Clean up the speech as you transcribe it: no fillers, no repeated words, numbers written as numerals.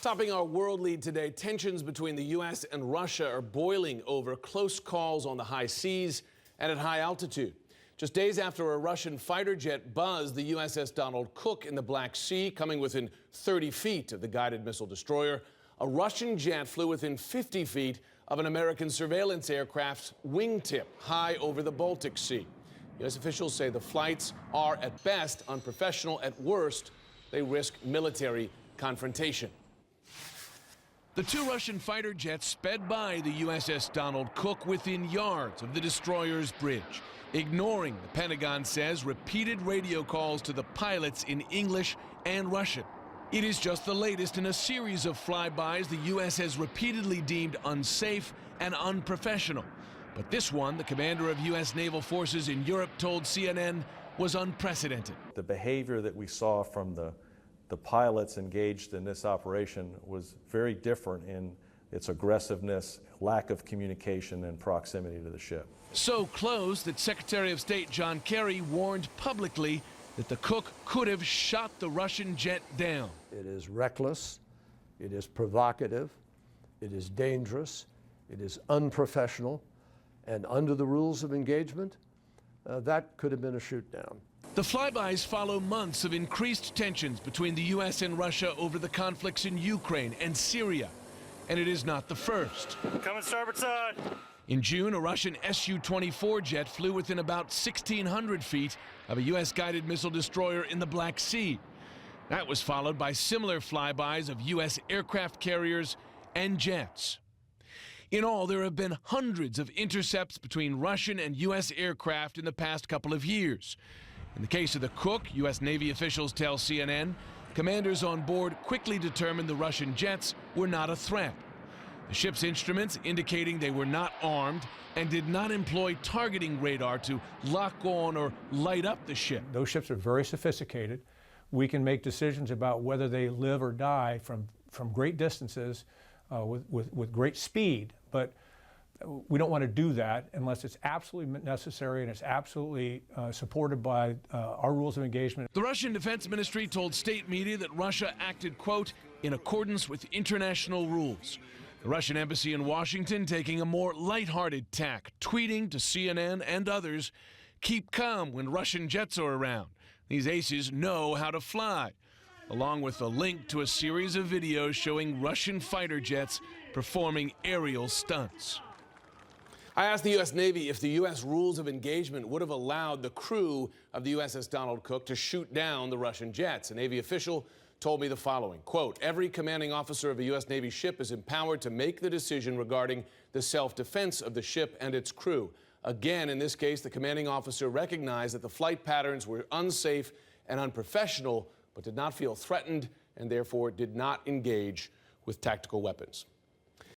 Topping our world lead today, tensions between the U.S. and Russia are boiling over close calls on the high seas and at high altitude. Just days after a Russian fighter jet buzzed the USS Donald Cook in the Black Sea, coming within 30 feet of the guided missile destroyer, a Russian jet flew within 50 feet of an American surveillance aircraft's wingtip high over the Baltic Sea. U.S. officials say the flights are at best unprofessional. At worst, they risk military confrontation. The two Russian fighter jets sped by the USS Donald Cook within yards of the destroyer's bridge, ignoring, the Pentagon says, repeated radio calls to the pilots in English and Russian. It is just the latest in a series of flybys the U.S. has repeatedly deemed unsafe and unprofessional. But this one, the commander of U.S. naval forces in Europe told CNN, was unprecedented. The behavior that we saw from the pilots engaged in this operation was very different in its aggressiveness, lack of communication, and proximity to the ship. So close that Secretary of State John Kerry warned publicly that the Cook could have shot the Russian jet down. It is reckless, it is provocative, it is dangerous, it is unprofessional, and under the rules of engagement, that could have been a shoot down. The flybys follow months of increased tensions between the U.S. and Russia over the conflicts in Ukraine and Syria. And it is not the first. Coming starboard side. In June, a Russian Su-24 jet flew within about 1,600 feet of a U.S. guided missile destroyer in the Black Sea. That was followed by similar flybys of U.S. aircraft carriers and jets. In all, there have been hundreds of intercepts between Russian and U.S. aircraft in the past couple of years. In the case of the Cook, U.S. Navy officials tell CNN, commanders on board quickly determined the Russian jets were not a threat. The ship's instruments indicating they were not armed and did not employ targeting radar to lock on or light up the ship. Those ships are very sophisticated. We can make decisions about whether they live or die from great distances with great speed, but we don't want to do that unless it's absolutely necessary and it's absolutely supported by our rules of engagement. The Russian Defense Ministry told state media that Russia acted, quote, in accordance with international rules. The Russian embassy in Washington taking a more lighthearted tack, tweeting to CNN and others, keep calm when Russian jets are around. These aces know how to fly, along with a link to a series of videos showing Russian fighter jets performing aerial stunts. I asked the U.S. Navy if the U.S. rules of engagement would have allowed the crew of the USS Donald Cook to shoot down the Russian jets. A Navy official told me the following, quote, every commanding officer of a U.S. Navy ship is empowered to make the decision regarding the self-defense of the ship and its crew. Again, in this case, the commanding officer recognized that the flight patterns were unsafe and unprofessional, but did not feel threatened and therefore did not engage with tactical weapons.